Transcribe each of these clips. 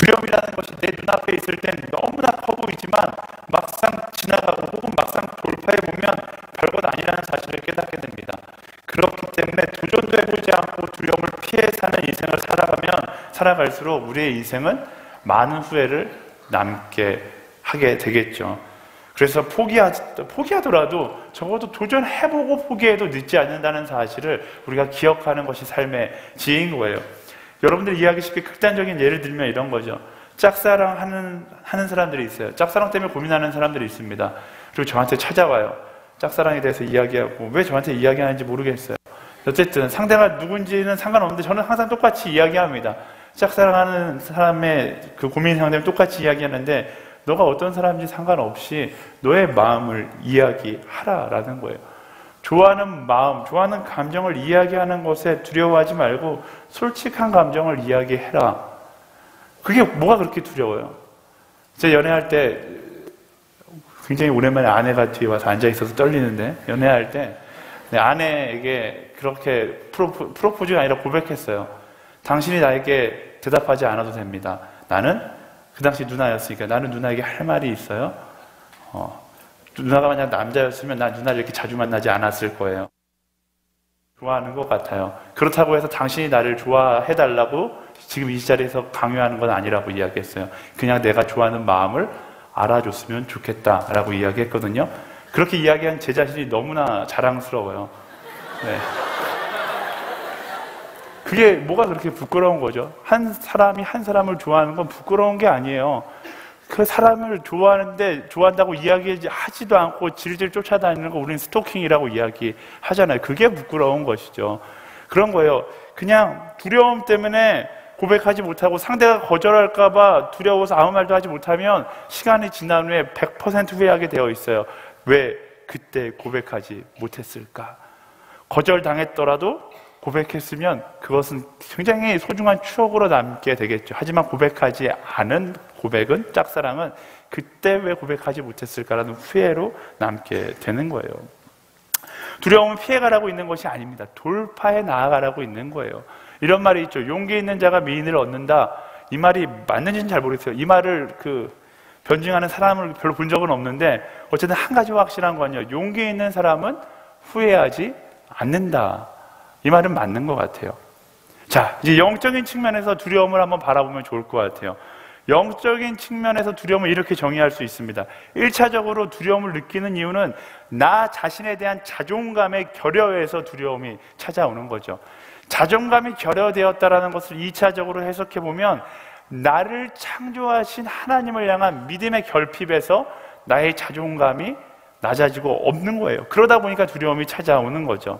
두려움이라는 것이 내 눈앞에 있을 땐 너무나 커 보이지만 막상 지나가고 혹은 막상 돌파해보면 별것 아니라는 사실을 깨닫게 됩니다. 그렇기 때문에 도전도 해보지 않고 두려움을 피해 사는 인생을 살아갈수록 우리의 인생은 많은 후회를 남게 하게 되겠죠. 그래서 포기하더라도 적어도 도전해보고 포기해도 늦지 않는다는 사실을 우리가 기억하는 것이 삶의 지혜인 거예요. 여러분들 이해하기 쉽게 극단적인 예를 들면 이런 거죠. 짝사랑 하는 사람들이 있어요. 짝사랑 때문에 고민하는 사람들이 있습니다. 그리고 저한테 찾아와요. 짝사랑에 대해서 이야기하고 왜 저한테 이야기하는지 모르겠어요. 어쨌든 상대가 누군지는 상관없는데 저는 항상 똑같이 이야기합니다. 짝사랑하는 사람의 그 고민 상대는 똑같이 이야기하는데 너가 어떤 사람인지 상관없이 너의 마음을 이야기하라라는 거예요. 좋아하는 마음, 좋아하는 감정을 이야기하는 것에 두려워하지 말고 솔직한 감정을 이야기해라. 그게 뭐가 그렇게 두려워요? 제가 연애할 때 굉장히 오랜만에 아내가 뒤에 와서 앉아있어서 떨리는데 연애할 때 내 아내에게 그렇게 프로포즈가 아니라 고백했어요. 당신이 나에게 대답하지 않아도 됩니다. 나는 그 당시 누나였으니까 나는 누나에게 할 말이 있어요. 누나가 만약 남자였으면 난 누나를 이렇게 자주 만나지 않았을 거예요. 좋아하는 것 같아요. 그렇다고 해서 당신이 나를 좋아해달라고 지금 이 자리에서 강요하는 건 아니라고 이야기했어요. 그냥 내가 좋아하는 마음을 알아줬으면 좋겠다라고 이야기했거든요. 그렇게 이야기한 제 자신이 너무나 자랑스러워요. 네. 그게 뭐가 그렇게 부끄러운 거죠? 한 사람이 한 사람을 좋아하는 건 부끄러운 게 아니에요. 그 사람을 좋아한다고 이야기하지도 않고 질질 쫓아다니는 거 우리는 스토킹이라고 이야기하잖아요. 그게 부끄러운 것이죠. 그런 거예요. 그냥 두려움 때문에 고백하지 못하고 상대가 거절할까봐 두려워서 아무 말도 하지 못하면 시간이 지난 후에 100% 후회하게 되어 있어요. 왜 그때 고백하지 못했을까? 거절당했더라도 고백했으면 그것은 굉장히 소중한 추억으로 남게 되겠죠. 하지만 고백하지 않은 고백은, 짝사랑은 그때 왜 고백하지 못했을까라는 후회로 남게 되는 거예요. 두려움은 피해가라고 있는 것이 아닙니다. 돌파해 나아가라고 있는 거예요. 이런 말이 있죠. 용기 있는 자가 미인을 얻는다. 이 말이 맞는지는 잘 모르겠어요. 이 말을 변증하는 사람을 별로 본 적은 없는데 어쨌든 한 가지가 확실한 건요. 용기 있는 사람은 후회하지 않는다. 이 말은 맞는 것 같아요. 자, 이제 영적인 측면에서 두려움을 한번 바라보면 좋을 것 같아요. 영적인 측면에서 두려움을 이렇게 정의할 수 있습니다. 1차적으로 두려움을 느끼는 이유는 나 자신에 대한 자존감의 결여에서 두려움이 찾아오는 거죠. 자존감이 결여되었다는 것을 2차적으로 해석해보면 나를 창조하신 하나님을 향한 믿음의 결핍에서 나의 자존감이 낮아지고 없는 거예요. 그러다 보니까 두려움이 찾아오는 거죠.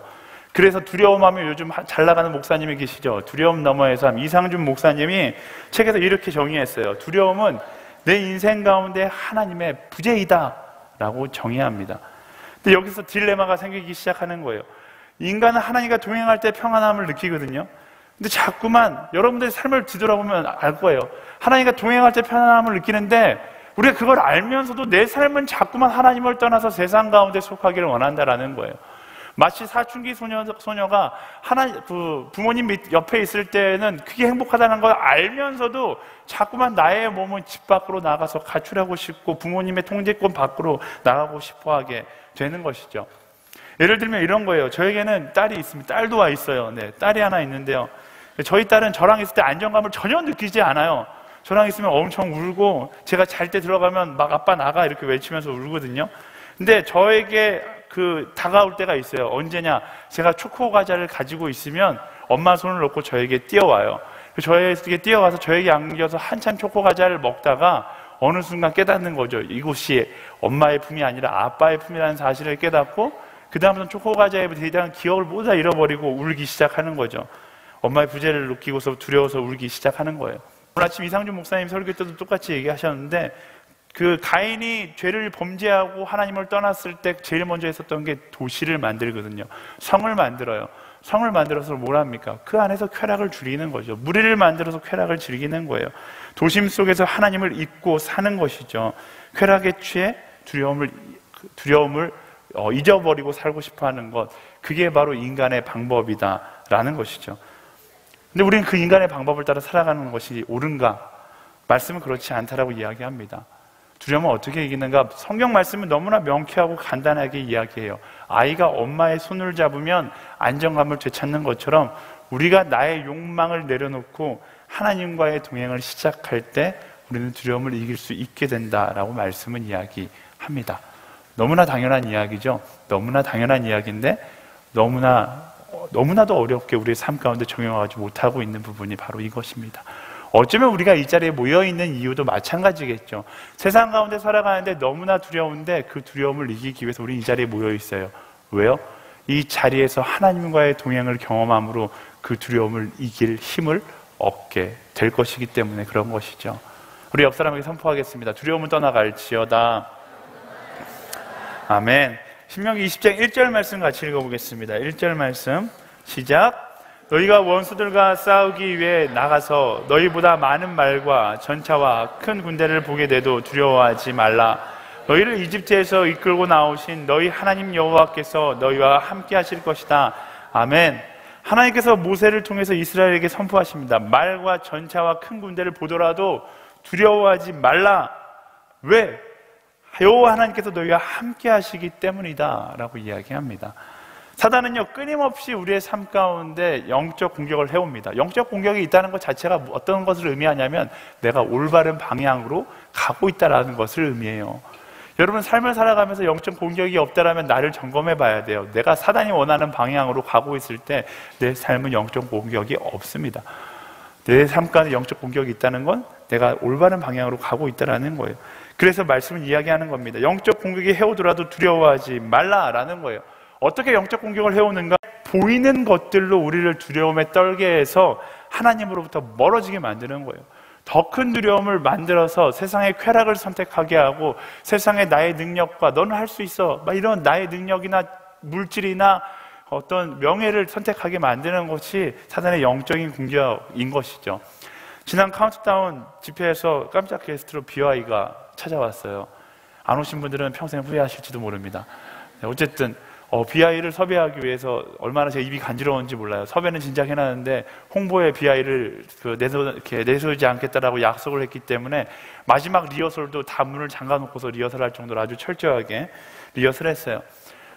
그래서 두려움하면 요즘 잘 나가는 목사님이 계시죠. 두려움 너머의 삶, 이상준 목사님이 책에서 이렇게 정의했어요. 두려움은 내 인생 가운데 하나님의 부재이다 라고 정의합니다. 근데 여기서 딜레마가 생기기 시작하는 거예요. 인간은 하나님과 동행할 때 평안함을 느끼거든요. 근데 자꾸만 여러분들의 삶을 뒤돌아보면 알 거예요. 하나님과 동행할 때 편안함을 느끼는데 우리가 그걸 알면서도 내 삶은 자꾸만 하나님을 떠나서 세상 가운데 속하기를 원한다라는 거예요. 마치 사춘기 소녀가 부모님 옆에 있을 때는 그게 행복하다는 걸 알면서도 자꾸만 나의 몸은 집 밖으로 나가서 가출하고 싶고 부모님의 통제권 밖으로 나가고 싶어 하게 되는 것이죠. 예를 들면 이런 거예요. 저에게는 딸이 있습니다. 딸도 와 있어요. 네, 딸이 하나 있는데요. 저희 딸은 저랑 있을 때 안정감을 전혀 느끼지 않아요. 저랑 있으면 엄청 울고 제가 잘 때 들어가면 막 아빠 나가 이렇게 외치면서 울거든요. 근데 저에게 다가올 때가 있어요. 언제냐? 제가 초코 과자를 가지고 있으면 엄마 손을 놓고 저에게 뛰어와요. 저에게 뛰어와서 저에게 안겨서 한참 초코 과자를 먹다가 어느 순간 깨닫는 거죠. 이곳이 엄마의 품이 아니라 아빠의 품이라는 사실을 깨닫고 그 다음부터는 초코 과자에 대한 기억을 모두 다 잃어버리고 울기 시작하는 거죠. 엄마의 부재를 느끼고서 두려워서 울기 시작하는 거예요. 오늘 아침 이상준 목사님 설교 때도 똑같이 얘기하셨는데 가인이 죄를 범죄하고 하나님을 떠났을 때 제일 먼저 했었던 게 도시를 만들거든요. 성을 만들어요. 성을 만들어서 뭘 합니까? 그 안에서 쾌락을 즐기는 거죠. 무리를 만들어서 쾌락을 즐기는 거예요. 도심 속에서 하나님을 잊고 사는 것이죠. 쾌락에 취해 두려움을 잊어버리고 살고 싶어하는 것, 그게 바로 인간의 방법이다라는 것이죠. 근데 우리는 그 인간의 방법을 따라 살아가는 것이 옳은가? 말씀은 그렇지 않다라고 이야기합니다. 두려움은 어떻게 이기는가? 성경 말씀은 너무나 명쾌하고 간단하게 이야기해요. 아이가 엄마의 손을 잡으면 안정감을 되찾는 것처럼 우리가 나의 욕망을 내려놓고 하나님과의 동행을 시작할 때 우리는 두려움을 이길 수 있게 된다라고 말씀은 이야기합니다. 너무나 당연한 이야기죠. 너무나 당연한 이야기인데 너무나도 어렵게 우리의 삶 가운데 적용하지 못하고 있는 부분이 바로 이것입니다. 어쩌면 우리가 이 자리에 모여있는 이유도 마찬가지겠죠. 세상 가운데 살아가는데 너무나 두려운데 그 두려움을 이기기 위해서 우리 이 자리에 모여있어요. 왜요? 이 자리에서 하나님과의 동행을 경험함으로 그 두려움을 이길 힘을 얻게 될 것이기 때문에 그런 것이죠. 우리 옆 사람에게 선포하겠습니다. 두려움은 떠나갈지어다. 아멘. 신명기 20장 1절 말씀 같이 읽어보겠습니다. 1절 말씀 시작. 너희가 원수들과 싸우기 위해 나가서 너희보다 많은 말과 전차와 큰 군대를 보게 돼도 두려워하지 말라. 너희를 이집트에서 이끌고 나오신 너희 하나님 여호와께서 너희와 함께 하실 것이다. 아멘. 하나님께서 모세를 통해서 이스라엘에게 선포하십니다. 말과 전차와 큰 군대를 보더라도 두려워하지 말라. 왜? 여호와 하나님께서 너희와 함께 하시기 때문이다 라고 이야기합니다. 사단은요, 끊임없이 우리의 삶 가운데 영적 공격을 해옵니다. 영적 공격이 있다는 것 자체가 어떤 것을 의미하냐면 내가 올바른 방향으로 가고 있다는 것을 의미해요. 여러분, 삶을 살아가면서 영적 공격이 없다면 나를 점검해 봐야 돼요. 내가 사단이 원하는 방향으로 가고 있을 때 내 삶은 영적 공격이 없습니다. 내 삶 가운데 영적 공격이 있다는 건 내가 올바른 방향으로 가고 있다는 거예요. 그래서 말씀을 이야기하는 겁니다. 영적 공격이 해오더라도 두려워하지 말라라는 거예요. 어떻게 영적 공격을 해오는가? 보이는 것들로 우리를 두려움에 떨게 해서 하나님으로부터 멀어지게 만드는 거예요. 더 큰 두려움을 만들어서 세상의 쾌락을 선택하게 하고 세상의 나의 능력과 너는 할 수 있어 막 이런 나의 능력이나 물질이나 어떤 명예를 선택하게 만드는 것이 사단의 영적인 공격인 것이죠. 지난 카운트다운 집회에서 깜짝 게스트로 BY가 찾아왔어요. 안 오신 분들은 평생 후회하실지도 모릅니다. 어쨌든 BI를 섭외하기 위해서 얼마나 제 입이 간지러운지 몰라요. 섭외는 진작 해놨는데 홍보에 BI를 내세우지 않겠다라고 약속을 했기 때문에 마지막 리허설도 다 문을 잠가놓고서 리허설할 정도로 아주 철저하게 리허설했어요.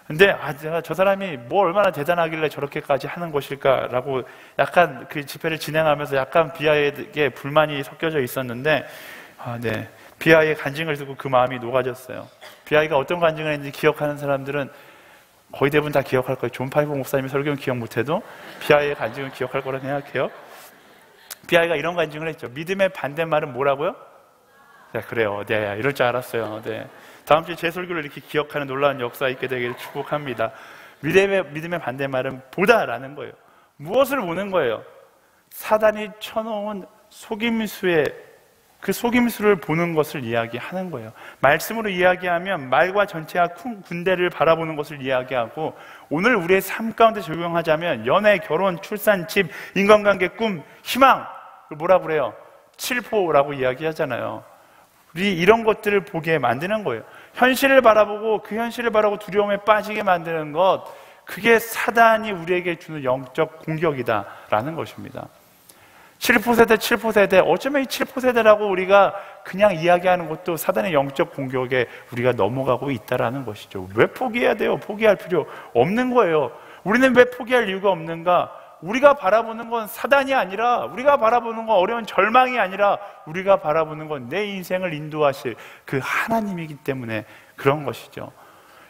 근데 제가 저 사람이 뭐 얼마나 대단하길래 저렇게까지 하는 것일까라고 약간 그 집회를 진행하면서 약간 BI에게 불만이 섞여져 있었는데 BI의 간증을 듣고 그 마음이 녹아졌어요. BI가 어떤 간증을 했는지 기억하는 사람들은 거의 대부분 다 기억할 거예요. 존 파이버 목사님의 설교는 기억 못해도 BI의 간증은 기억할 거라 생각해요. BI가 이런 간증을 했죠. 믿음의 반대말은 뭐라고요? 네, 그래요. 네, 이럴 줄 알았어요. 네. 다음 주에 제 설교를 이렇게 기억하는 놀라운 역사 있게 되기를 축복합니다. 믿음의 반대말은 보다라는 거예요. 무엇을 보는 거예요? 사단이 쳐놓은 속임수에 그 속임수를 보는 것을 이야기하는 거예요. 말씀으로 이야기하면 말과 전체와 큰 군대를 바라보는 것을 이야기하고 오늘 우리의 삶 가운데 적용하자면 연애, 결혼, 출산, 집, 인간관계, 꿈, 희망 뭐라고 그래요? 칠포라고 이야기하잖아요. 우리 이런 것들을 보게 만드는 거예요. 현실을 바라보고 그 현실을 바라보고 두려움에 빠지게 만드는 것 그게 사단이 우리에게 주는 영적 공격이다라는 것입니다. 7포세대 어쩌면 이 7포세대라고 우리가 그냥 이야기하는 것도 사단의 영적 공격에 우리가 넘어가고 있다는 것이죠. 왜 포기해야 돼요? 포기할 필요 없는 거예요. 우리는 왜 포기할 이유가 없는가? 우리가 바라보는 건 사단이 아니라 우리가 바라보는 건 어려운 절망이 아니라 우리가 바라보는 건 내 인생을 인도하실 그 하나님이기 때문에 그런 것이죠.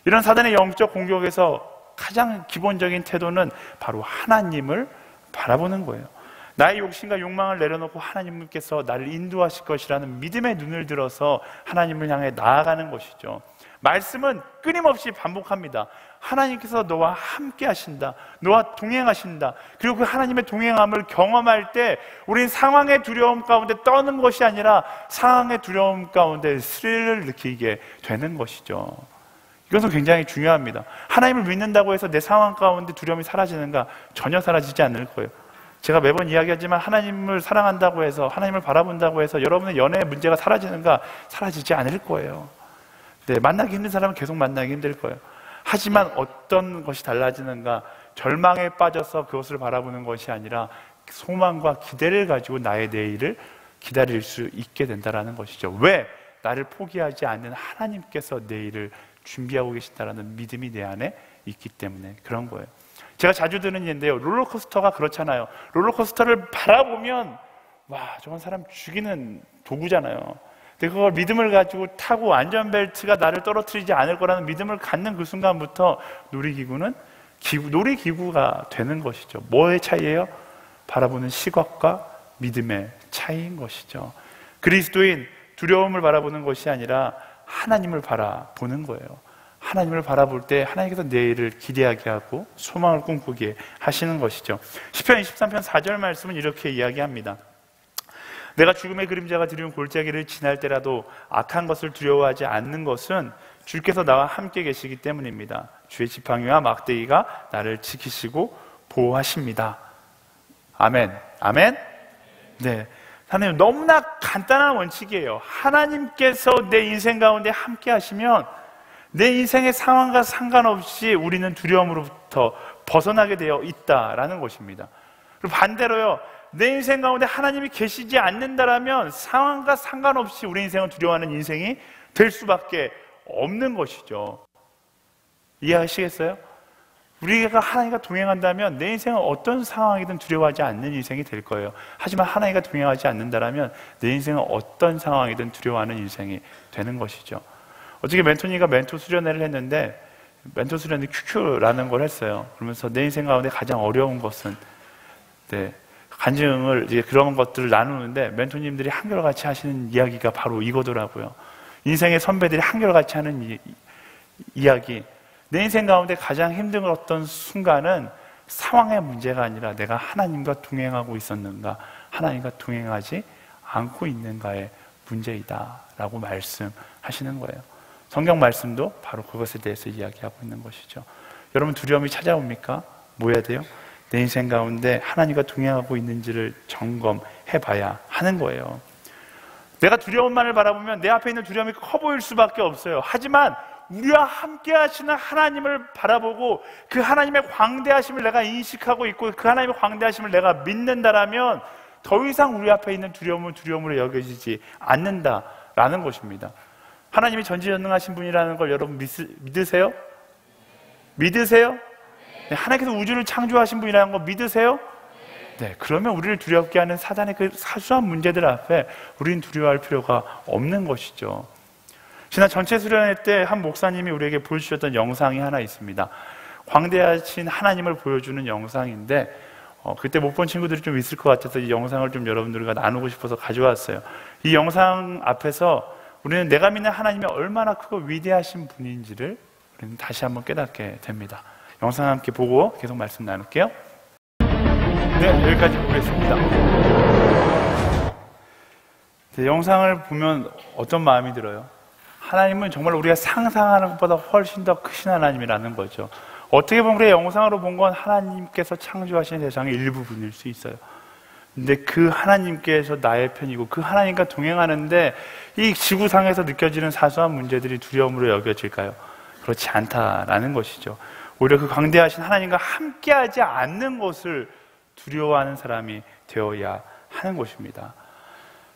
이런 사단의 영적 공격에서 가장 기본적인 태도는 바로 하나님을 바라보는 거예요. 나의 욕심과 욕망을 내려놓고 하나님께서 나를 인도하실 것이라는 믿음의 눈을 들어서 하나님을 향해 나아가는 것이죠. 말씀은 끊임없이 반복합니다. 하나님께서 너와 함께 하신다. 너와 동행하신다. 그리고 그 하나님의 동행함을 경험할 때 우린 상황의 두려움 가운데 떠는 것이 아니라 상황의 두려움 가운데 스릴을 느끼게 되는 것이죠. 이것은 굉장히 중요합니다. 하나님을 믿는다고 해서 내 상황 가운데 두려움이 사라지는가? 전혀 사라지지 않을 거예요. 제가 매번 이야기하지만 하나님을 사랑한다고 해서 하나님을 바라본다고 해서 여러분의 연애의 문제가 사라지는가? 사라지지 않을 거예요. 네, 만나기 힘든 사람은 계속 만나기 힘들 거예요. 하지만 어떤 것이 달라지는가? 절망에 빠져서 그것을 바라보는 것이 아니라 소망과 기대를 가지고 나의 내일을 기다릴 수 있게 된다는 것이죠. 왜? 나를 포기하지 않는 하나님께서 내일을 준비하고 계신다는 믿음이 내 안에 있기 때문에 그런 거예요. 제가 자주 드는 얘기인데요, 롤러코스터가 그렇잖아요. 롤러코스터를 바라보면 와, 저건 사람 죽이는 도구잖아요. 근데 그걸 믿음을 가지고 타고 안전벨트가 나를 떨어뜨리지 않을 거라는 믿음을 갖는 그 순간부터 놀이기구는 놀이기구가 되는 것이죠. 뭐의 차이예요? 바라보는 시각과 믿음의 차이인 것이죠. 그리스도인, 두려움을 바라보는 것이 아니라 하나님을 바라보는 거예요. 하나님을 바라볼 때 하나님께서 내일을 기대하게 하고 소망을 꿈꾸게 하시는 것이죠. 시편 23편 4절 말씀은 이렇게 이야기합니다. 내가 죽음의 그림자가 드리운 골짜기를 지날 때라도 악한 것을 두려워하지 않는 것은 주께서 나와 함께 계시기 때문입니다. 주의 지팡이와 막대기가 나를 지키시고 보호하십니다. 아멘. 아멘. 네, 하나님, 너무나 간단한 원칙이에요. 하나님께서 내 인생 가운데 함께 하시면 내 인생의 상황과 상관없이 우리는 두려움으로부터 벗어나게 되어 있다라는 것입니다. 그리고 반대로요, 내 인생 가운데 하나님이 계시지 않는다라면 상황과 상관없이 우리 인생은 두려워하는 인생이 될 수밖에 없는 것이죠. 이해하시겠어요? 우리가 하나님과 동행한다면 내 인생은 어떤 상황이든 두려워하지 않는 인생이 될 거예요. 하지만 하나님과 동행하지 않는다면 내 인생은 어떤 상황이든 두려워하는 인생이 되는 것이죠. 어저께 멘토니가 멘토 수련회를 했는데, 멘토 수련회 QQ라는 걸 했어요. 그러면서 내 인생 가운데 가장 어려운 것은, 간증을, 그런 것들을 나누는데 멘토님들이 한결같이 하시는 이야기가 바로 이거더라고요. 인생의 선배들이 한결같이 하는 이야기. 내 인생 가운데 가장 힘든 어떤 순간은 상황의 문제가 아니라 내가 하나님과 동행하고 있었는가, 하나님과 동행하지 않고 있는가의 문제이다 라고 말씀하시는 거예요. 성경 말씀도 바로 그것에 대해서 이야기하고 있는 것이죠. 여러분, 두려움이 찾아옵니까? 뭐 해야 돼요? 내 인생 가운데 하나님과 동행하고 있는지를 점검해 봐야 하는 거예요. 내가 두려움만을 바라보면 내 앞에 있는 두려움이 커 보일 수밖에 없어요. 하지만 우리와 함께 하시는 하나님을 바라보고 그 하나님의 광대하심을 내가 인식하고 있고 그 하나님의 광대하심을 내가 믿는다라면 더 이상 우리 앞에 있는 두려움은 두려움으로 여겨지지 않는다라는 것입니다. 하나님이 전지전능하신 분이라는 걸 여러분 믿으세요? 믿으세요? 네, 하나님께서 우주를 창조하신 분이라는 거 믿으세요? 네, 그러면 우리를 두렵게 하는 사단의 그 사소한 문제들 앞에 우리는 두려워할 필요가 없는 것이죠. 지난 전체 수련회 때 한 목사님이 우리에게 보여주셨던 영상이 하나 있습니다. 광대하신 하나님을 보여주는 영상인데 그때 못 본 친구들이 좀 있을 것 같아서 이 영상을 좀 여러분들과 나누고 싶어서 가져왔어요. 이 영상 앞에서 우리는 내가 믿는 하나님이 얼마나 크고 위대하신 분인지를 우리는 다시 한번 깨닫게 됩니다. 영상 함께 보고 계속 말씀 나눌게요. 네, 여기까지 보겠습니다. 네, 영상을 보면 어떤 마음이 들어요? 하나님은 정말 우리가 상상하는 것보다 훨씬 더 크신 하나님이라는 거죠. 어떻게 보면 우리가 영상으로 본 건 하나님께서 창조하신 세상의 일부분일 수 있어요. 근데 그 하나님께서 나의 편이고 그 하나님과 동행하는데 이 지구상에서 느껴지는 사소한 문제들이 두려움으로 여겨질까요? 그렇지 않다라는 것이죠. 오히려 그 광대하신 하나님과 함께하지 않는 것을 두려워하는 사람이 되어야 하는 것입니다.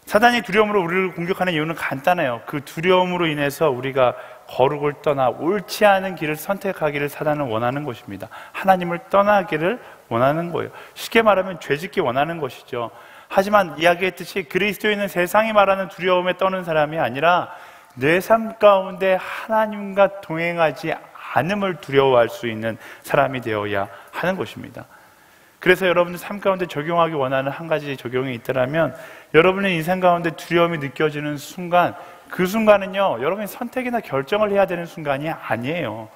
사단이 두려움으로 우리를 공격하는 이유는 간단해요. 그 두려움으로 인해서 우리가 거룩을 떠나 옳지 않은 길을 선택하기를 사단은 원하는 것입니다. 하나님을 떠나기를 원하는 거예요. 쉽게 말하면 죄짓기 원하는 것이죠. 하지만 이야기했듯이 그리스도인은 세상이 말하는 두려움에 떠는 사람이 아니라 내 삶 가운데 하나님과 동행하지 않음을 두려워할 수 있는 사람이 되어야 하는 것입니다. 그래서 여러분들 삶 가운데 적용하기 원하는 한 가지 적용이 있더라면 여러분의 인생 가운데 두려움이 느껴지는 순간, 그 순간은요, 여러분이 선택이나 결정을 해야 되는 순간이 아니에요.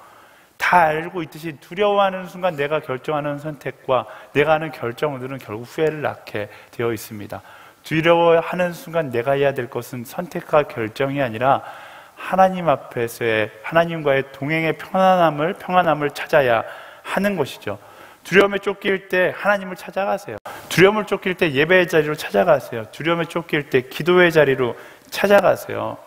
다 알고 있듯이 두려워하는 순간 내가 결정하는 선택과 내가 하는 결정들은 결국 후회를 낳게 되어 있습니다. 두려워하는 순간 내가 해야 될 것은 선택과 결정이 아니라 하나님 앞에서의 하나님과의 동행의 평안함을 찾아야 하는 것이죠. 두려움에 쫓길 때 하나님을 찾아가세요. 두려움을 쫓길 때 예배의 자리로 찾아가세요. 두려움에 쫓길 때 기도의 자리로 찾아가세요.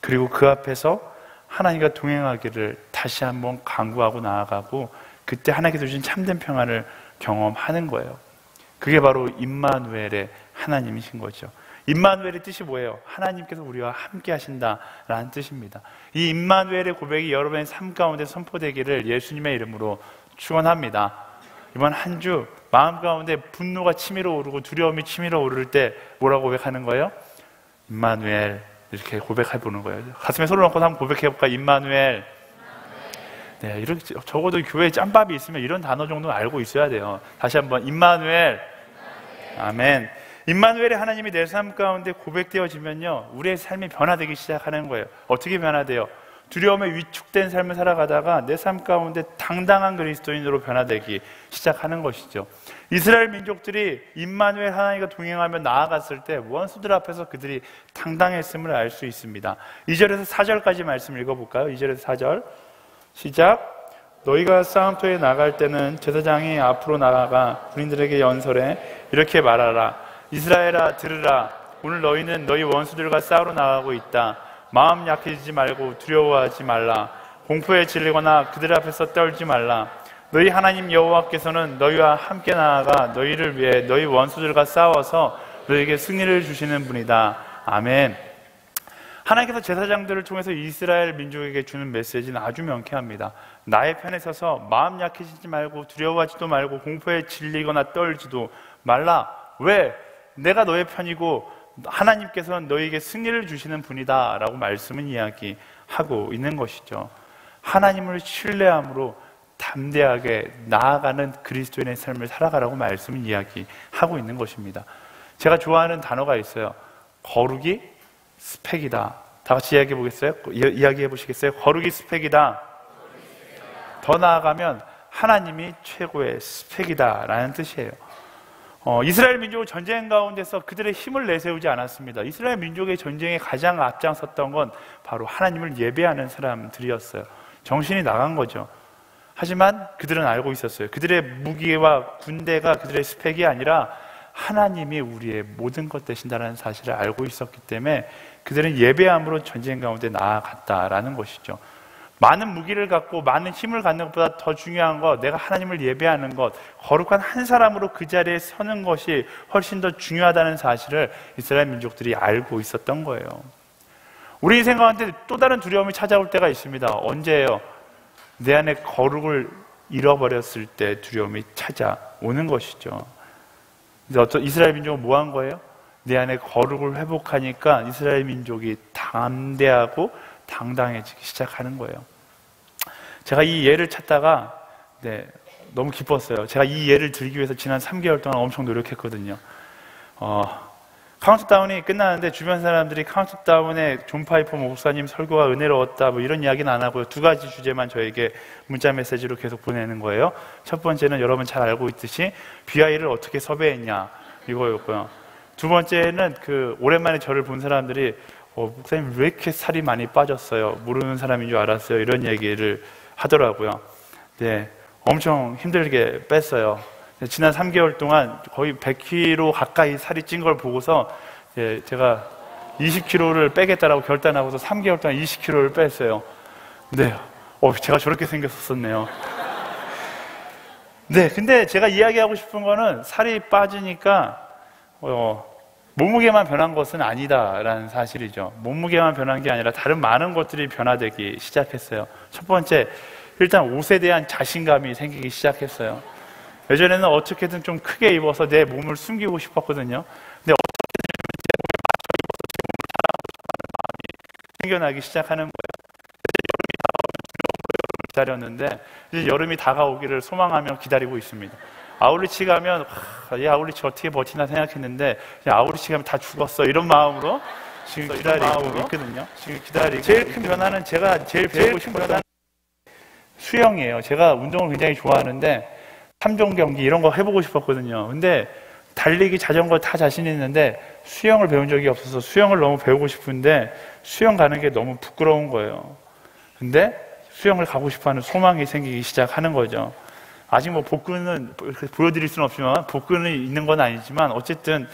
그리고 그 앞에서 하나님과 동행하기를 다시 한번 간구하고 나아가고 그때 하나님께서 주신 참된 평안을 경험하는 거예요. 그게 바로 임마누엘의 하나님이신 거죠. 임마누엘의 뜻이 뭐예요? 하나님께서 우리와 함께 하신다라는 뜻입니다. 이 임마누엘의 고백이 여러분의 삶 가운데 선포되기를 예수님의 이름으로 축원합니다. 이번 한 주 마음 가운데 분노가 치밀어 오르고 두려움이 치밀어 오를 때 뭐라고 고백하는 거예요? 임마누엘, 이렇게 고백해 보는 거예요. 가슴에 손을 얹고 한번 고백해 볼까? 임마누엘. 네, 이렇게 적어도 교회에 짬밥이 있으면 이런 단어 정도는 알고 있어야 돼요. 다시 한번 임마누엘. 아멘. 임마누엘의 하나님이 내 삶 가운데 고백되어지면요, 우리의 삶이 변화되기 시작하는 거예요. 어떻게 변화돼요? 두려움에 위축된 삶을 살아가다가 내 삶 가운데 당당한 그리스도인으로 변화되기 시작하는 것이죠. 이스라엘 민족들이 임마누엘 하나님과 동행하며 나아갔을 때 원수들 앞에서 그들이 당당했음을 알 수 있습니다. 2절에서 4절까지 말씀 읽어볼까요? 2절에서 4절 시작. 너희가 싸움터에 나갈 때는 제사장이 앞으로 나아가 군인들에게 연설해 이렇게 말하라. 이스라엘아 들으라. 오늘 너희는 너희 원수들과 싸우러 나가고 있다. 마음 약해지지 말고 두려워하지 말라. 공포에 질리거나 그들 앞에서 떨지 말라. 너희 하나님 여호와께서는 너희와 함께 나아가 너희를 위해 너희 원수들과 싸워서 너희에게 승리를 주시는 분이다. 아멘. 하나님께서 제사장들을 통해서 이스라엘 민족에게 주는 메시지는 아주 명쾌합니다. 나의 편에 서서 마음 약해지지 말고 두려워하지도 말고 공포에 질리거나 떨지도 말라. 왜? 내가 너의 편이고 하나님께서는 너희에게 승리를 주시는 분이다 라고 말씀은 이야기하고 있는 것이죠. 하나님을 신뢰함으로 담대하게 나아가는 그리스도인의 삶을 살아가라고 말씀은 이야기하고 있는 것입니다. 제가 좋아하는 단어가 있어요. 거룩이 스펙이다. 다 같이 이야기해 보겠어요? 이야기해 보시겠어요? 거룩이 스펙이다. 더 나아가면 하나님이 최고의 스펙이다 라는 뜻이에요. 이스라엘 민족은 전쟁 가운데서 그들의 힘을 내세우지 않았습니다. 이스라엘 민족의 전쟁에 가장 앞장섰던 건 바로 하나님을 예배하는 사람들이었어요. 정신이 나간 거죠. 하지만 그들은 알고 있었어요. 그들의 무기와 군대가 그들의 스펙이 아니라 하나님이 우리의 모든 것 되신다는 사실을 알고 있었기 때문에 그들은 예배함으로 전쟁 가운데 나아갔다라는 것이죠. 많은 무기를 갖고 많은 힘을 갖는 것보다 더 중요한 것, 내가 하나님을 예배하는 것, 거룩한 한 사람으로 그 자리에 서는 것이 훨씬 더 중요하다는 사실을 이스라엘 민족들이 알고 있었던 거예요. 우리 인생 가운데 또 다른 두려움이 찾아올 때가 있습니다. 언제예요? 내 안에 거룩을 잃어버렸을 때 두려움이 찾아오는 것이죠. 이스라엘 민족은 뭐 한 거예요? 내 안에 거룩을 회복하니까 이스라엘 민족이 담대하고 당당해지기 시작하는 거예요. 제가 이 예를 찾다가 너무 기뻤어요. 제가 이 예를 들기 위해서 지난 3개월 동안 엄청 노력했거든요. 카운트다운이 끝나는데 주변 사람들이 카운트다운에 존 파이퍼 목사님 설교가 은혜로웠다 뭐 이런 이야기는 안 하고요. 2가지 주제만 저에게 문자 메시지로 계속 보내는 거예요. 첫 번째는 여러분 잘 알고 있듯이 BI를 어떻게 섭외했냐 이거였고요. 두 번째는 오랜만에 저를 본 사람들이 목사님 왜 이렇게 살이 많이 빠졌어요? 모르는 사람인 줄 알았어요. 이런 얘기를 하더라고요. 네, 엄청 힘들게 뺐어요. 지난 3개월 동안 거의 100kg 가까이 살이 찐 걸 보고서 제가 20kg를 빼겠다라고 결단하고서 3개월 동안 20kg를 뺐어요. 네, 제가 저렇게 생겼었네요. 네, 근데 제가 이야기하고 싶은 거는 살이 빠지니까 몸무게만 변한 것은 아니다라는 사실이죠. 몸무게만 변한 게 아니라 다른 많은 것들이 변화되기 시작했어요. 첫 번째, 일단 옷에 대한 자신감이 생기기 시작했어요. 예전에는 어떻게든 좀 크게 입어서 내 몸을 숨기고 싶었거든요. 근데 어떻게든 제 몸에 맞춰 입어서 제 몸을 자랑하고 싶어하는 마음이 생겨나기 시작하는 거예요. 이제 여름이 다가오면 두려움으로 여름을 기다렸는데 이제 여름이 다가오기를 소망하며 기다리고 있습니다. 아울리치 가면 이 아울리치 어떻게 버티나 생각했는데 아울리치 가면 다 죽었어 이런 마음으로 지금 기다리고 있거든요. 지금 기다리고 제일 큰 변화는 제가 제일 배우고 싶은 변화는 수영이에요. 제가 운동을 굉장히 좋아하는데 3종 경기 이런 거 해보고 싶었거든요. 근데 달리기, 자전거 다 자신 있는데 수영을 배운 적이 없어서 수영을 너무 배우고 싶은데 수영 가는 게 너무 부끄러운 거예요. 근데 수영을 가고 싶어하는 소망이 생기기 시작하는 거죠. 아직 복근은 보여드릴 수는 없지만 복근은 있는 건 아니지만 어쨌든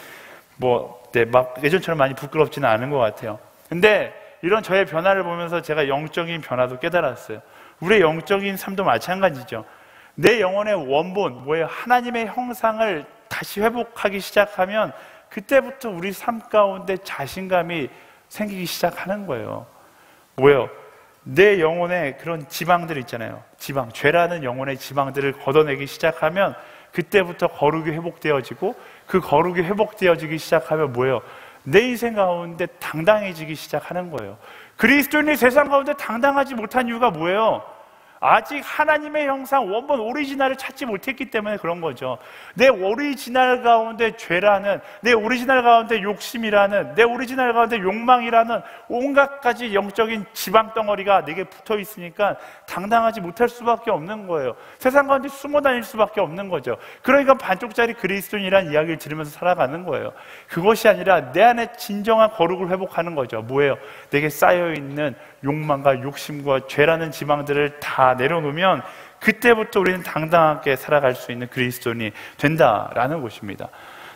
막 예전처럼 많이 부끄럽지는 않은 것 같아요. 근데 이런 저의 변화를 보면서 제가 영적인 변화도 깨달았어요. 우리의 영적인 삶도 마찬가지죠. 내 영혼의 원본, 하나님의 형상을 다시 회복하기 시작하면 그때부터 우리 삶 가운데 자신감이 생기기 시작하는 거예요. 뭐예요? 내 영혼에 그런 지방들 있잖아요. 지방, 죄라는 영혼의 지방들을 걷어내기 시작하면 그때부터 거룩이 회복되어지고, 그 거룩이 회복되어지기 시작하면 뭐예요? 내 인생 가운데 당당해지기 시작하는 거예요. 그리스도인이 세상 가운데 당당하지 못한 이유가 뭐예요? 아직 하나님의 형상, 원본 오리지널을 찾지 못했기 때문에 그런 거죠. 내 오리지널 가운데 죄라는, 내 오리지널 가운데 욕심이라는, 내 오리지널 가운데 욕망이라는 온갖 가지 영적인 지방덩어리가 내게 붙어 있으니까 당당하지 못할 수밖에 없는 거예요. 세상 가운데 숨어 다닐 수밖에 없는 거죠. 그러니까 반쪽짜리 그리스도인이라는 이야기를 들으면서 살아가는 거예요. 그것이 아니라 내 안에 진정한 거룩을 회복하는 거죠. 뭐예요? 내게 쌓여있는 욕망과 욕심과 죄라는 지방들을 다 내려놓으면 그때부터 우리는 당당하게 살아갈 수 있는 그리스도인이 된다라는 것입니다.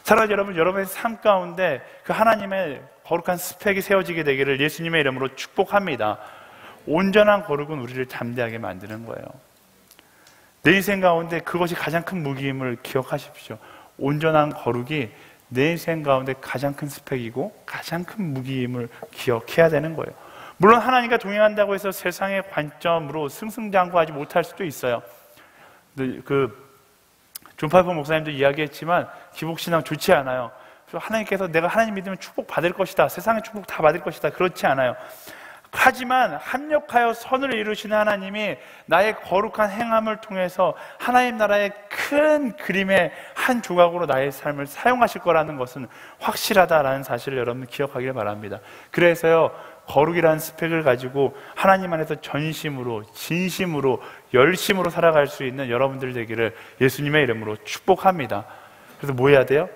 사랑하는 여러분, 여러분의 삶 가운데 그 하나님의 거룩한 스펙이 세워지게 되기를 예수님의 이름으로 축복합니다. 온전한 거룩은 우리를 담대하게 만드는 거예요. 내 인생 가운데 그것이 가장 큰 무기임을 기억하십시오. 온전한 거룩이 내 인생 가운데 가장 큰 스펙이고 가장 큰 무기임을 기억해야 되는 거예요. 물론 하나님과 동행한다고 해서 세상의 관점으로 승승장구하지 못할 수도 있어요. 존팔포 목사님도 이야기했지만 기복신앙 좋지 않아요. 하나님께서 내가 하나님 믿으면 축복 받을 것이다, 세상의 축복 다 받을 것이다, 그렇지 않아요. 하지만 합력하여 선을 이루시는 하나님이 나의 거룩한 행함을 통해서 하나님 나라의 큰 그림의 한 조각으로 나의 삶을 사용하실 거라는 것은 확실하다라는 사실을 여러분 기억하길 바랍니다. 그래서요, 거룩이라는 스펙을 가지고 하나님 안에서 전심으로, 진심으로, 열심으로 살아갈 수 있는 여러분들 되기를 예수님의 이름으로 축복합니다. 그래서 뭐 해야 돼요?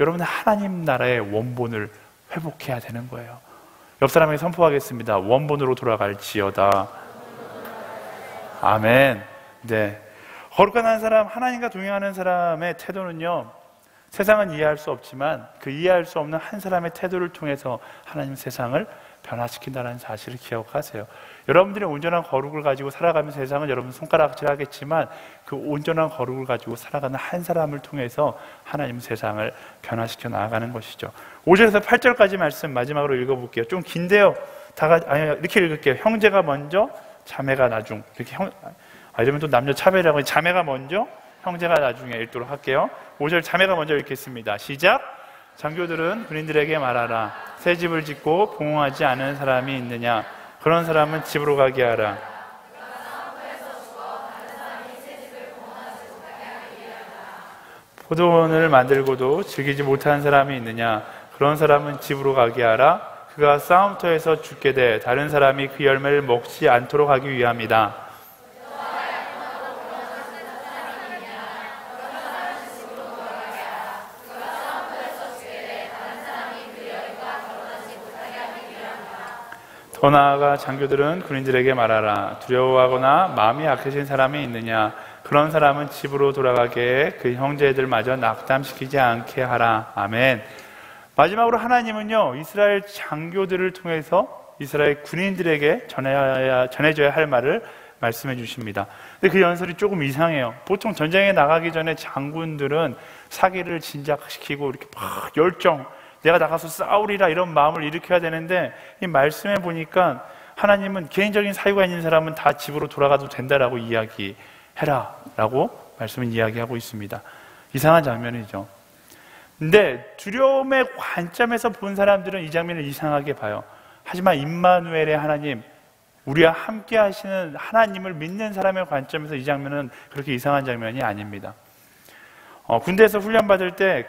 여러분은 하나님 나라의 원본을 회복해야 되는 거예요. 옆 사람에게 선포하겠습니다. 원본으로 돌아갈지어다. 아멘. 네. 거룩한 한 사람, 하나님과 동행하는 사람의 태도는요, 세상은 이해할 수 없지만 그 이해할 수 없는 한 사람의 태도를 통해서 하나님 세상을 변화시킨다는 사실을 기억하세요. 여러분들이 온전한 거룩을 가지고 살아가면 세상은 여러분 손가락질 하겠지만 그 온전한 거룩을 가지고 살아가는 한 사람을 통해서 하나님 세상을 변화시켜 나아가는 것이죠. 5절에서 8절까지 말씀 마지막으로 읽어볼게요. 좀 긴데요. 이렇게 읽을게요. 형제가 먼저, 자매가 나중. 이렇게 이러면 또 남녀 차별이라고, 자매가 먼저, 형제가 나중에 읽도록 할게요. 5절 자매가 먼저 읽겠습니다. 시작. 장교들은 군인들에게 말하라. 새 집을 짓고 봉헌하지 않은 사람이 있느냐? 그런 사람은 집으로 가게 하라. 포도원을 만들고도 즐기지 못한 사람이 있느냐? 그런 사람은 집으로 가게 하라. 그가 싸움터에서 죽게 돼 다른 사람이 그 열매를 먹지 않도록 하기 위함이다. 더 나아가 장교들은 군인들에게 말하라. 두려워하거나 마음이 약해진 사람이 있느냐? 그런 사람은 집으로 돌아가게 해 그 형제들마저 낙담시키지 않게 하라. 아멘. 마지막으로 하나님은요, 이스라엘 장교들을 통해서 이스라엘 군인들에게 전해져야 할 말을 말씀해 주십니다. 근데 그 연설이 조금 이상해요. 보통 전쟁에 나가기 전에 장군들은 사기를 진작시키고 이렇게 막 열정, 내가 나가서 싸우리라 이런 마음을 일으켜야 되는데, 이 말씀에 보니까 하나님은 개인적인 사유가 있는 사람은 다 집으로 돌아가도 된다라고 이야기해라 라고 말씀은 이야기하고 있습니다. 이상한 장면이죠. 근데 두려움의 관점에서 본 사람들은 이 장면을 이상하게 봐요. 하지만 임마누엘의 하나님, 우리와 함께 하시는 하나님을 믿는 사람의 관점에서 이 장면은 그렇게 이상한 장면이 아닙니다. 군대에서 훈련받을 때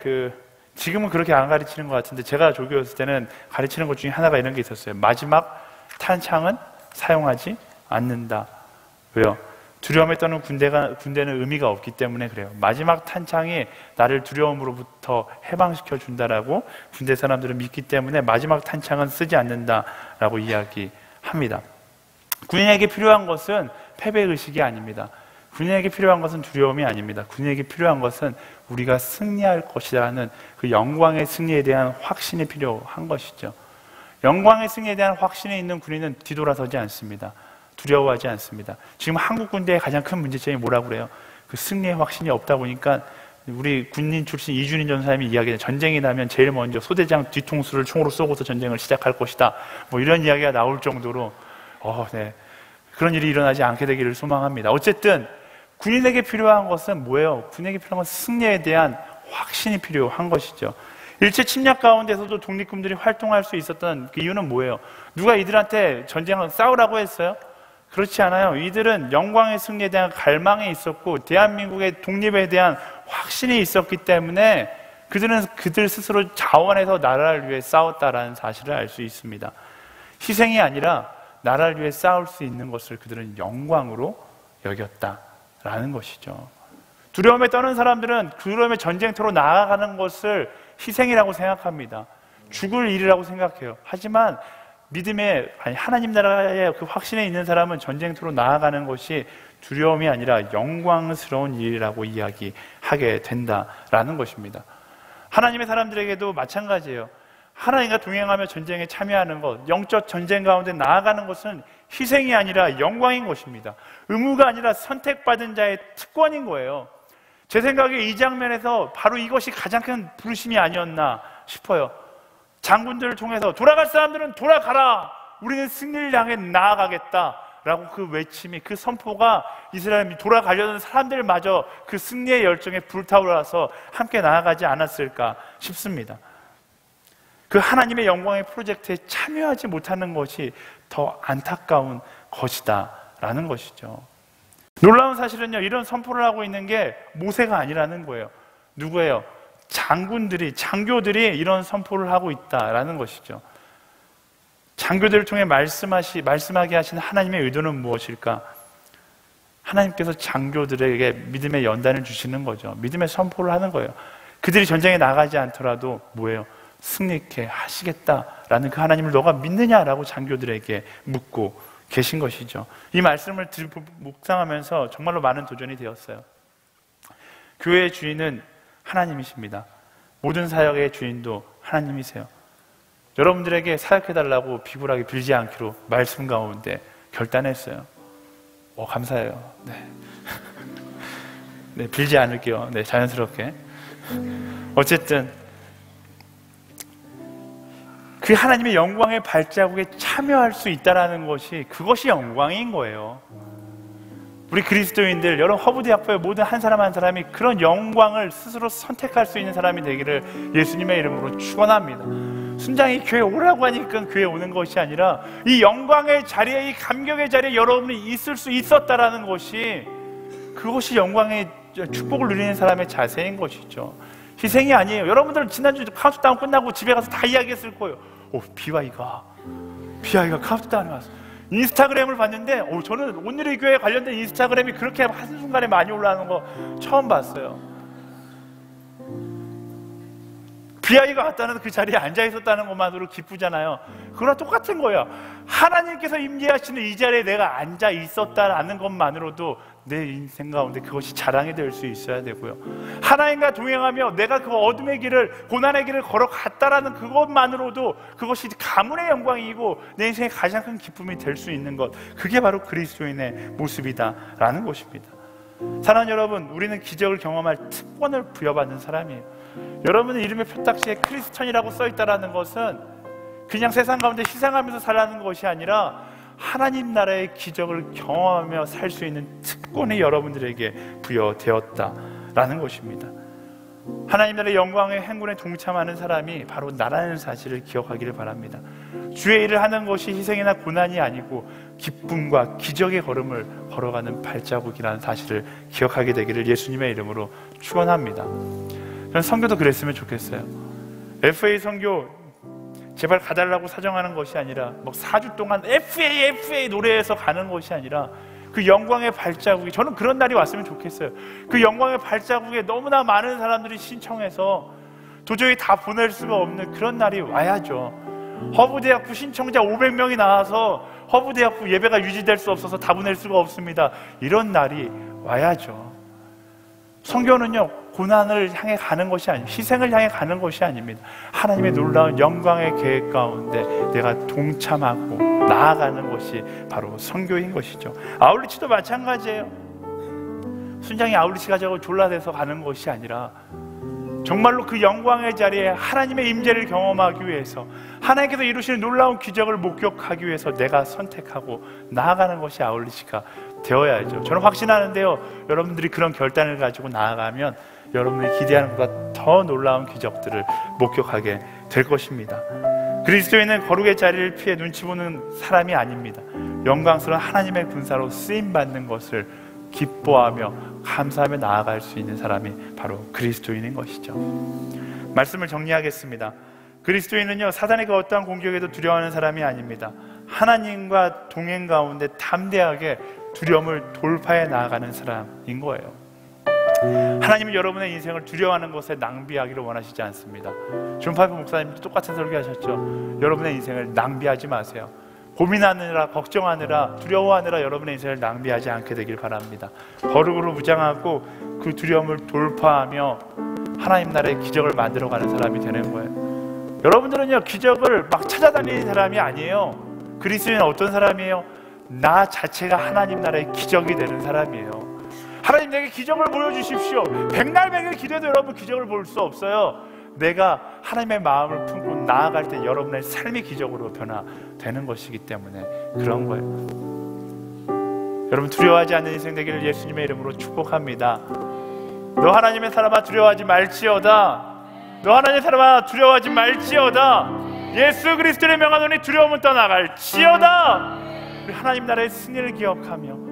지금은 그렇게 안 가르치는 것 같은데, 제가 조교였을 때는 가르치는 것 중에 하나가 이런 게 있었어요. 마지막 탄창은 사용하지 않는다. 왜요? 두려움에 떠는 군대는 의미가 없기 때문에 그래요. 마지막 탄창이 나를 두려움으로부터 해방시켜 준다라고 군대 사람들은 믿기 때문에 마지막 탄창은 쓰지 않는다라고 이야기합니다. 군인에게 필요한 것은 패배의식이 아닙니다. 군인에게 필요한 것은 두려움이 아닙니다. 군인에게 필요한 것은 우리가 승리할 것이라는 그 영광의 승리에 대한 확신이 필요한 것이죠. 영광의 승리에 대한 확신이 있는 군인은 뒤돌아서지 않습니다. 두려워하지 않습니다. 지금 한국 군대의 가장 큰 문제점이 뭐라고 그래요? 그 승리의 확신이 없다 보니까 우리 군인 출신 이준희 전사님이 이야기해 전쟁이 나면 제일 먼저 소대장 뒤통수를 총으로 쏘고서 전쟁을 시작할 것이다. 뭐 이런 이야기가 나올 정도로 그런 일이 일어나지 않게 되기를 소망합니다. 어쨌든 군인에게 필요한 것은 뭐예요? 군인에게 필요한 것은 승리에 대한 확신이 필요한 것이죠. 일제 침략 가운데서도 독립군들이 활동할 수 있었던 그 이유는 뭐예요? 누가 이들한테 전쟁을 싸우라고 했어요? 그렇지 않아요. 이들은 영광의 승리에 대한 갈망이 있었고 대한민국의 독립에 대한 확신이 있었기 때문에 그들은 그들 스스로 자원해서 나라를 위해 싸웠다라는 사실을 알 수 있습니다. 희생이 아니라 나라를 위해 싸울 수 있는 것을 그들은 영광으로 여겼다라는 것이죠. 두려움에 떠는 사람들은 두려움의 전쟁터로 나아가는 것을 희생이라고 생각합니다. 죽을 일이라고 생각해요. 하지만 하나님 나라의 그 확신에 있는 사람은 전쟁터로 나아가는 것이 두려움이 아니라 영광스러운 일이라고 이야기하게 된다라는 것입니다. 하나님의 사람들에게도 마찬가지예요. 하나님과 동행하며 전쟁에 참여하는 것, 영적 전쟁 가운데 나아가는 것은 희생이 아니라 영광인 것입니다. 의무가 아니라 선택받은 자의 특권인 거예요. 제 생각에 이 장면에서 바로 이것이 가장 큰 부르심이 아니었나 싶어요. 장군들을 통해서 돌아갈 사람들은 돌아가라! 우리는 승리를 향해 나아가겠다! 라고 그 외침이, 그 선포가 이스라엘이 돌아가려는 사람들마저 그 승리의 열정에 불타올라서 함께 나아가지 않았을까 싶습니다. 그 하나님의 영광의 프로젝트에 참여하지 못하는 것이 더 안타까운 것이다 라는 것이죠. 놀라운 사실은요, 이런 선포를 하고 있는 게 모세가 아니라는 거예요. 누구예요? 장교들이 이런 선포를 하고 있다라는 것이죠. 장교들을 통해 말씀하게 하신 하나님의 의도는 무엇일까? 하나님께서 장교들에게 믿음의 연단을 주시는 거죠. 믿음의 선포를 하는 거예요. 그들이 전쟁에 나가지 않더라도 뭐예요? 승리케 하시겠다라는 그 하나님을 너가 믿느냐라고 장교들에게 묻고 계신 것이죠. 이 말씀을 묵상하면서 정말로 많은 도전이 되었어요. 교회의 주인은 하나님이십니다. 모든 사역의 주인도 하나님이세요. 여러분들에게 사역해달라고 비굴하게 빌지 않기로 말씀 가운데 결단했어요. 감사해요. 네, 빌지 않을게요. 네, 자연스럽게. 어쨌든 그 하나님의 영광의 발자국에 참여할 수 있다는 것이, 그것이 영광인 거예요. 우리 그리스도인들, 여러분 허브대학교의 모든 한 사람 한 사람이 그런 영광을 스스로 선택할 수 있는 사람이 되기를 예수님의 이름으로 축원합니다. 순장이 교회 오라고 하니까 교회 오는 것이 아니라 이 영광의 자리에, 이 감격의 자리에 여러분이 있을 수 있었다라는 것이, 그것이 영광의 축복을 누리는 사람의 자세인 것이죠. 희생이 아니에요. 여러분들 지난주 카운트다운 끝나고 집에 가서 다 이야기했을 거예요. BY가 카운트다운에 왔어. 인스타그램을 봤는데 저는 오늘의 교회에 관련된 인스타그램이 그렇게 한순간에 많이 올라오는 거 처음 봤어요. BI가 왔다는 그 자리에 앉아 있었다는 것만으로 기쁘잖아요. 그거랑 똑같은 거예요. 하나님께서 임재하시는 이 자리에 내가 앉아 있었다는 것만으로도 내 인생 가운데 그것이 자랑이 될 수 있어야 되고요. 하나님과 동행하며 내가 그 어둠의 길을, 고난의 길을 걸어갔다라는 그것만으로도 그것이 가문의 영광이고 내 인생의 가장 큰 기쁨이 될 수 있는 것, 그게 바로 그리스도인의 모습이다라는 것입니다. 사랑하는 여러분, 우리는 기적을 경험할 특권을 부여받는 사람이에요. 여러분의 이름의 표딱지에 크리스천이라고 써있다는 것은 그냥 세상 가운데 희생하면서 살라는 것이 아니라 하나님 나라의 기적을 경험하며 살 수 있는 특권이 여러분들에게 부여되었다라는 것입니다. 하나님 나라의 영광의 행군에 동참하는 사람이 바로 나라는 사실을 기억하기를 바랍니다. 주의 일을 하는 것이 희생이나 고난이 아니고 기쁨과 기적의 걸음을 걸어가는 발자국이라는 사실을 기억하게 되기를 예수님의 이름으로 축원합니다. 저는 선교도 그랬으면 좋겠어요. FA 선교 제발 가달라고 사정하는 것이 아니라 4주 동안 FA 노래해서 가는 것이 아니라 그 영광의 발자국이, 저는 그런 날이 왔으면 좋겠어요. 그 영광의 발자국에 너무나 많은 사람들이 신청해서 도저히 다 보낼 수가 없는 그런 날이 와야죠. 허브대학부 신청자 500명이 나와서 허브대학부 예배가 유지될 수 없어서 다 보낼 수가 없습니다. 이런 날이 와야죠. 선교는요, 고난을 향해 가는 것이 아닙니다. 희생을 향해 가는 것이 아닙니다. 하나님의 놀라운 영광의 계획 가운데 내가 동참하고 나아가는 것이 바로 선교인 것이죠. 아울리치도 마찬가지예요. 순장이 아울리시 가자고 졸라대서 가는 것이 아니라 정말로 그 영광의 자리에 하나님의 임재를 경험하기 위해서, 하나님께서 이루시는 놀라운 기적을 목격하기 위해서 내가 선택하고 나아가는 것이 아울리시가 되어야죠. 저는 확신하는데요, 여러분들이 그런 결단을 가지고 나아가면 여러분들이 기대하는 것보다 더 놀라운 기적들을 목격하게 될 것입니다. 그리스도인은 거룩의 자리를 피해 눈치 보는 사람이 아닙니다. 영광스러운 하나님의 군사로 쓰임받는 것을 기뻐하며 감사하며 나아갈 수 있는 사람이 바로 그리스도인인 것이죠. 말씀을 정리하겠습니다. 그리스도인은요, 사단의 그 어떠한 공격에도 두려워하는 사람이 아닙니다. 하나님과 동행 가운데 담대하게 두려움을 돌파해 나아가는 사람인 거예요. 하나님은 여러분의 인생을 두려워하는 것에 낭비하기를 원하시지 않습니다. 존 파이프 목사님도 똑같은 설교하셨죠. 여러분의 인생을 낭비하지 마세요. 고민하느라, 걱정하느라, 두려워하느라 여러분의 인생을 낭비하지 않게 되길 바랍니다. 거룩으로 무장하고 그 두려움을 돌파하며 하나님 나라의 기적을 만들어가는 사람이 되는 거예요. 여러분들은요, 기적을 막 찾아다니는 사람이 아니에요. 그리스도인은 어떤 사람이에요? 나 자체가 하나님 나라의 기적이 되는 사람이에요. 하나님 내게 기적을 보여주십시오. 백날 백일 기도해도 여러분 기적을 볼 수 없어요. 내가 하나님의 마음을 품고 나아갈 때 여러분의 삶이 기적으로 변화되는 것이기 때문에 그런 거예요. 여러분, 두려워하지 않는 인생 되기를 예수님의 이름으로 축복합니다. 너 하나님의 사람아 두려워하지 말지어다. 너 하나님의 사람아 두려워하지 말지어다. 예수 그리스도를 명하노니 두려움은 떠나갈지어다. 우리 하나님 나라의 승리를 기억하며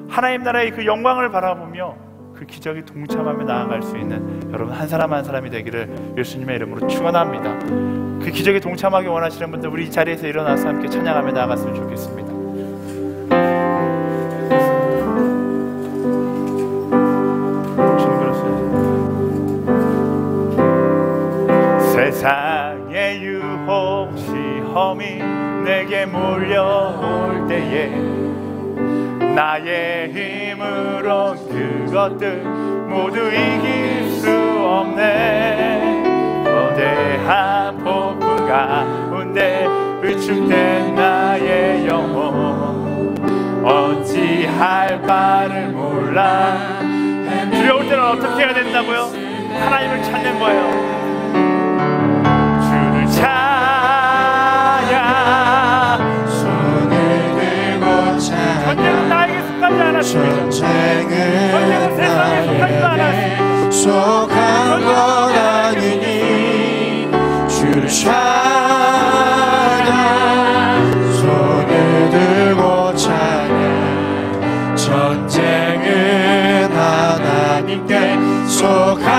하나님 나라의 그 영광을 바라보며 그 기적이 동참하며 나아갈 수 있는 여러분 한 사람 한 사람이 되기를 예수님의 이름으로 축원합니다. 그 기적에 동참하기 원하시는 분들, 우리 이 자리에서 일어나서 함께 찬양하며 나아갔으면 좋겠습니다. 세상의 유혹 시험이 내게 몰려올 때에 나의 힘으로 그것들 모두 이길 수 없네. 거대한 폭풍 가운데 위축된 나의 영혼 어찌할 바를 몰라. 두려울 때는 어떻게 해야 된다고요? 하나님을 찾는 거예요. 주를 찾아 손을 들고 찾아. 전쟁은 나에게 속하지 않았습니다. 전쟁은 세상에 속하지 않았습니다. 속한 것 아니니 주를 찾아 손을 들고 찾아. 전쟁은 하나님께 속한